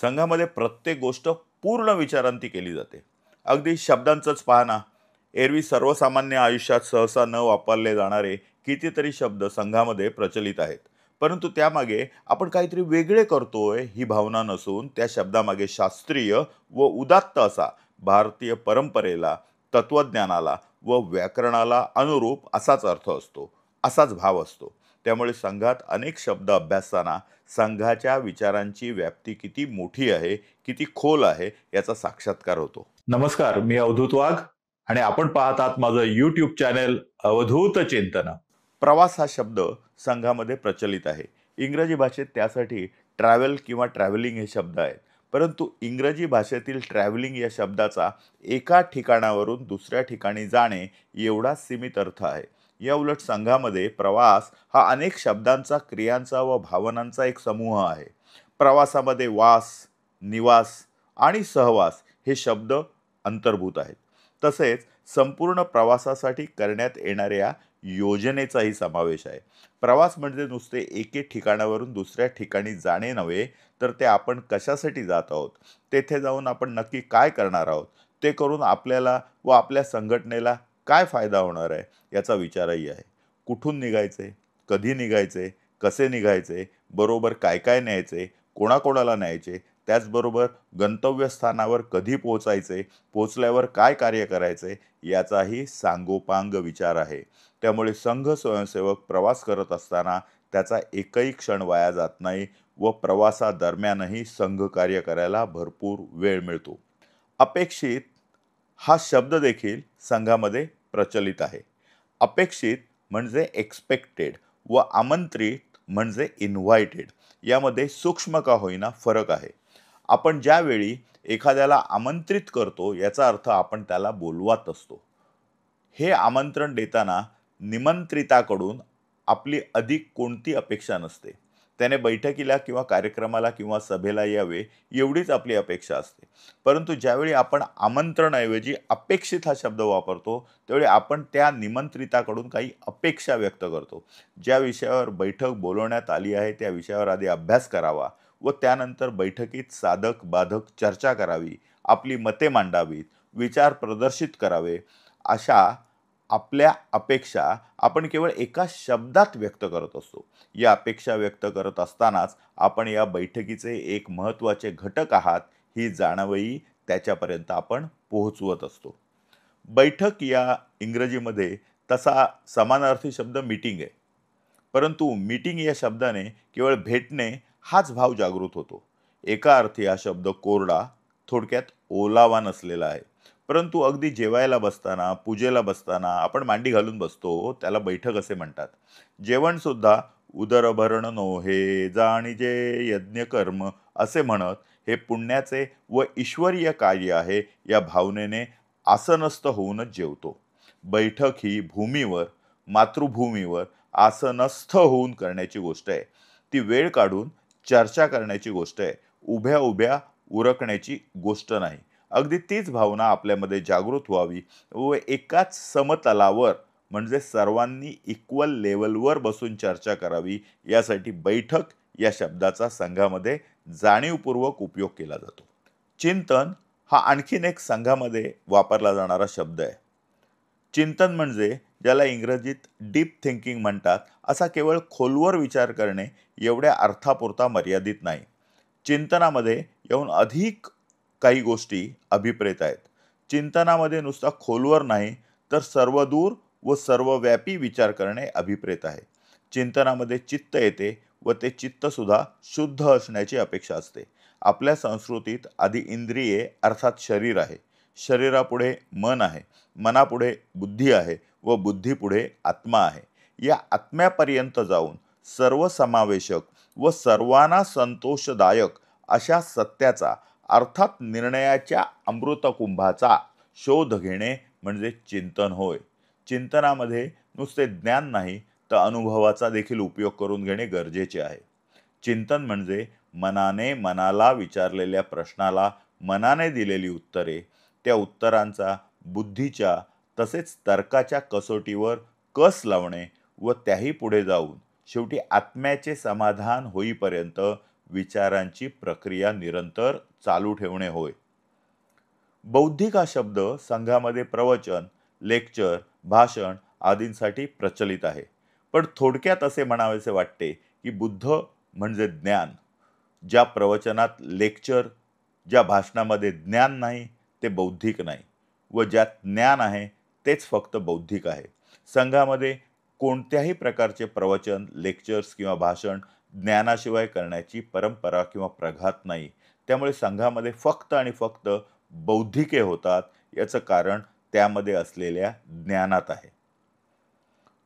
संघामध्ये प्रत्येक गोष्ट पूर्ण विचारांती केली जाते. अगदी शब्दांचंच पहा ना. एरवी सर्वसामान्य आयुष्यात सहसा न वापरले जाणारे कितीतरी शब्द संघामध्ये प्रचलित आहेत. परंतु त्यामागे आपण काहीतरी वेगळे करतोय ही भावना नसून त्या शब्दामागे शास्त्रीय व उदात्त असा भारतीय परंपरेला, तत्वज्ञानाला व व्याकरणाला अनुरूप असाच अर्थ असतो, असाच भाव असतो. त्यामुळे संघात अनेक शब्द अभ्यासताना संघाच्या विचारांची व्याप्ती किती मोठी आहे, किती खोल आहे याचा साक्षात्कार होतो. नमस्कार, मी अवधूत वाघ आणि आपण पाहत आहात माझं YouTube चॅनेल अवधूत चिंतन. प्रवास हा शब्द संघामध्ये प्रचलित आहे. इंग्रजी भाषेत त्यासाठी ट्रॅव्हल किंवा ट्रॅव्हलिंग हे शब्द आहेत. परंतु इंग्रजी भाषेतील ट्रॅव्हलिंग या शब्दाचा एका ठिकाणावरून दुसऱ्या ठिकाणी जाणे एवढा सीमित अर्थ आहे. या उलट संघामध्ये प्रवास हा अनेक शब्दांचा, क्रियांचा व भावनांचा एक समूह आहे. प्रवासामध्ये वास, निवास आणि सहवास हे शब्द अंतर्भूत आहेत. तसेच संपूर्ण प्रवासासाठी करण्यात येणाऱ्या योजनेचाही समावेश आहे. प्रवास म्हणजे नुसते एके ठिकाणावरून दुसऱ्या ठिकाणी जाणे नव्हे, तर ते आपण कशासाठी जात आहोत, तेथे जाऊन आपण नक्की काय करणार आहोत, ते करून आपल्याला व आपल्या संघटनेला काय फायदा होणार आहे याचा विचारही आहे. कुठून निघायचे, कधी निघायचे, कसे निघायचे, बरोबर काय काय न्यायचे, कोणाकोणाला न्यायचे, त्याचबरोबर गंतव्यस्थानावर कधी पोहोचायचे, पोहोचल्यावर काय कार्य करायचे याचाही सांगोपांग विचार आहे. त्यामुळे संघ स्वयंसेवक प्रवास करत असताना त्याचा एकही क्षण वाया जात नाही व प्रवासादरम्यानही संघ कार्य करायला भरपूर वेळ मिळतो. अपेक्षित हा शब्द देखील संघामध्ये प्रचलित आहे. अपेक्षित म्हणजे एक्सपेक्टेड व आमंत्रित म्हणजे इन्व्हायटेड यामध्ये सूक्ष्म का होईना फरक आहे. आपण ज्यावेळी एखाद्याला आमंत्रित करतो याचा अर्थ आपण त्याला बोलवत असतो. हे आमंत्रण देताना निमंत्रिताकडून आपली अधिक कोणती अपेक्षा नसते. त्याने बैठकीला किंवा कार्यक्रमाला किंवा सभेला यावे एवढीच आपली अपेक्षा असते. परंतु ज्यावेळी आपण आमंत्रणऐवजी अपेक्षित हा शब्द वापरतो त्यावेळी आपण त्या निमंत्रिताकडून काही अपेक्षा व्यक्त करतो. ज्या विषयावर बैठक बोलवण्यात आली आहे त्या विषयावर आधी अभ्यास करावा व त्यानंतर बैठकीत साधक बाधक चर्चा करावी, आपली मते मांडावीत, विचार प्रदर्शित करावे. अशा आपल्या अपेक्षा आपण केवळ एका शब्दात व्यक्त करत असतो. या अपेक्षा व्यक्त करत असतानाच आपण या बैठकीचे एक महत्त्वाचे घटक आहात ही जाणीवही त्याच्यापर्यंत आपण पोहोचवत असतो. बैठक या इंग्रजीमध्ये तसा समानार्थी शब्द मीटिंग आहे. परंतु मीटिंग या शब्दाने केवळ भेटणे हाच भाव जागृत होतो. एका अर्थी हा शब्द कोरडा, थोडक्यात ओलावा नसलेला आहे. परंतु अगदी जेवायला बसताना, पूजेला बसताना आपण मांडी घालून बसतो, त्याला बैठक असे म्हणतात. जेवणसुद्धा उदरभरणनो हे जाणीजे यज्ञकर्म असे म्हणत हे पुण्याचे व ईश्वरीय कार्य आहे या भावनेने आसनस्थ होऊनच जेवतो. बैठक ही भूमीवर, मातृभूमीवर आसनस्थ होऊन करण्याची गोष्ट आहे. ती वेळ काढून चर्चा करण्याची गोष्ट आहे. उभ्या उभ्या उरकण्याची गोष्ट नाही. अगदी तीच भावना आपल्यामध्ये जागृत व्हावी व एकाच समतलावर म्हणजे सर्वांनी इक्वल लेवलवर बसून चर्चा करावी यासाठी बैठक या शब्दाचा संघामध्ये जाणीवपूर्वक उपयोग केला जातो. चिंतन हा आणखीन एक संघामध्ये वापरला जाणारा शब्द आहे. चिंतन म्हणजे ज्याला इंग्रजीत डीप थिंकिंग म्हणतात, असा केवळ खोलवर विचार करणे एवढ्या अर्थापुरता मर्यादित नाही. चिंतनामध्ये येऊन अधिक काही गोष्टी अभिप्रेत आहेत. चिंतनामध्ये नुसता खोलवर नाही तर सर्वदूर व सर्वव्यापी विचार करणे अभिप्रेत आहे. चिंतनामध्ये चित्त येते व ते चित्तसुद्धा शुद्ध असण्याची अपेक्षा असते. आपल्या संस्कृतीत आधी इंद्रिये अर्थात शरीर आहे, शरीरापुढे मन आहे, मनापुढे बुद्धी आहे व बुद्धीपुढे आत्मा आहे. या आत्म्यापर्यंत जाऊन सर्वसमावेशक व सर्वांना संतोषदायक अशा सत्याचा अर्थात निर्णयाच्या अमृतकुंभाचा शोध घेणे म्हणजे चिंतन होय. चिंतनामध्ये नुसते ज्ञान नाही तर अनुभवाचा देखील उपयोग करून घेणे गरजेचे आहे. चिंतन म्हणजे मनाने मनाला विचारलेल्या प्रश्नाला मनाने दिलेली उत्तरे, त्या उत्तरांचा बुद्धीच्या तसेच तर्काच्या कसोटीवर कस लावणे व त्याही पुढे जाऊन शेवटी आत्म्याचे समाधान होईपर्यंत विचारांची प्रक्रिया निरंतर चालू ठेवणे होय. बौद्धिक हा शब्द संघामध्ये प्रवचन, लेक्चर, भाषण आदींसाठी प्रचलित आहे. पण थोडक्यात असे म्हणावेसे वाटते की बुद्ध म्हणजे ज्ञान. ज्या प्रवचनात लेक्चर, ज्या भाषणामध्ये ज्ञान नाही ते बौद्धिक नाही, व ज्यात ज्ञान आहे तेच फक्त बौद्धिक आहे. संघामध्ये कोणत्याही प्रकारचे प्रवचन, लेक्चर्स किंवा भाषण ज्ञानाशिवाय करण्याची परंपरा किंवा प्रघात नाही. त्यामुळे संघामध्ये फक्त आणि फक्त बौद्धिके होतात. याचं कारण त्यामध्ये असलेल्या ज्ञानात आहे.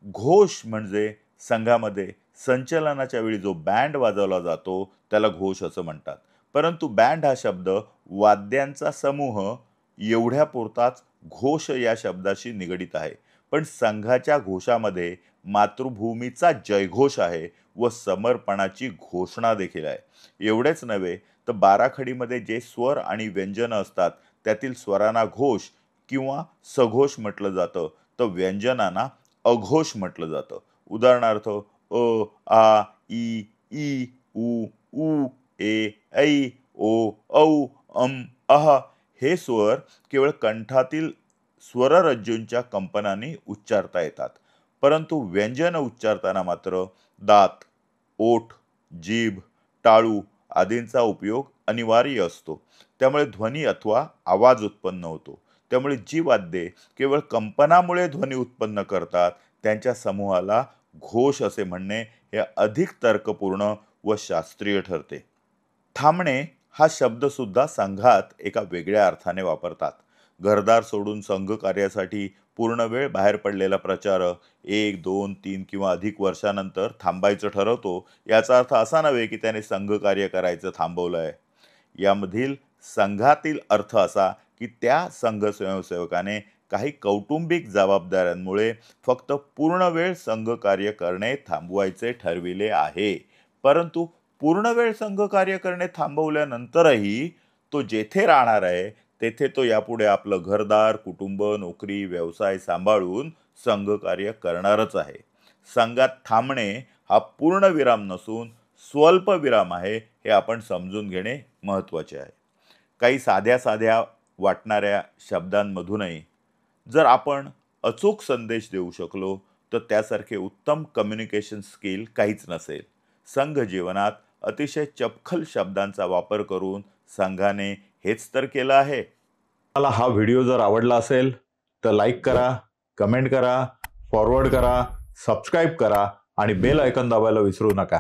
घोष म्हणजे संघामध्ये संचलनाच्या वेळी जो बँड वाजवला जातो त्याला घोष असं म्हणतात. परंतु बँड हा शब्द वाद्यांचा समूह एवढ्यापुरताच घोष या शब्दाशी निगडित आहे. पण संघाच्या घोषामध्ये मातृभूमीचा जयघोष आहे व समर्पणाची घोषणा देखील आहे. एवढेच नव्हे तर बाराखडीमध्ये जे स्वर आणि व्यंजन असतात त्यातील स्वरांना घोष किंवा सघोष म्हटलं जातं, तर व्यंजनांना अघोष म्हटलं जातं. उदाहरणार्थ अ, आ, ई, ई, उ, ऊ, ए, ऐ, ओ, औ, अह हे स्वर केवळ कंठातील स्वररज्जूंच्या कंपनांनी उच्चारता येतात. परंतु व्यंजन उच्चारताना मात्र दात, ओठ, जीभ, टाळू आदींचा उपयोग अनिवार्य असतो. त्यामुळे ध्वनी अथवा आवाज उत्पन्न होतो. त्यामुळे जी वाद्ये केवळ कंपनामुळे ध्वनी उत्पन्न करतात त्यांच्या समूहाला घोष असे म्हणणे हे अधिक तर्कपूर्ण व शास्त्रीय ठरते. थांबणे हा शब्द सुद्धा संघात एका वेगळ्या अर्थाने वापरतात. घरदार सोडून संघ कार्यासाठी पूर्ण वेळ बाहेर पडलेला प्रचारक 1, 2, 3 किंवा अधिक वर्षानंतर थांबायचं ठरवतो. याचा अर्थ असा नव्हे की त्याने संघ कार्य करायचं थांबवलं आहे. यामधील संघातील अर्थ असा की त्या संघ स्वयंसेवकाने काही कौटुंबिक जबाबदाऱ्यांमुळे फक्त पूर्ण वेळ संघ कार्य करणे थांबवायचे ठरविले आहे. परंतु पूर्ण वेळ संघ कार्य करणे थांबवल्यानंतरही तो जेथे राहणार आहे तेथे तो यापुढे आपलं घरदार, कुटुंब, नोकरी, व्यवसाय सांभाळून संघ कार्य करणारच आहे. संघात थांबणे हा पूर्ण विराम नसून स्वल्प विराम आहे हे आपण समजून घेणे महत्त्वाचे आहे. काही साध्या साध्या वाटणाऱ्या शब्दांमधूनही जर आपण अचूक संदेश देऊ शकलो तर त्यासारखे उत्तम कम्युनिकेशन स्किल काहीच नसेल. संघ जीवनात अतिशय चपखल शब्दांचा वापर करून संघाने हेच तर केलं आहे. मला हा व्हिडिओ जर आवडला असेल तर लाईक करा, कमेंट करा, फॉरवर्ड करा, सबस्क्राईब करा आणि बेल आयकॉन दाबायला विसरू नका.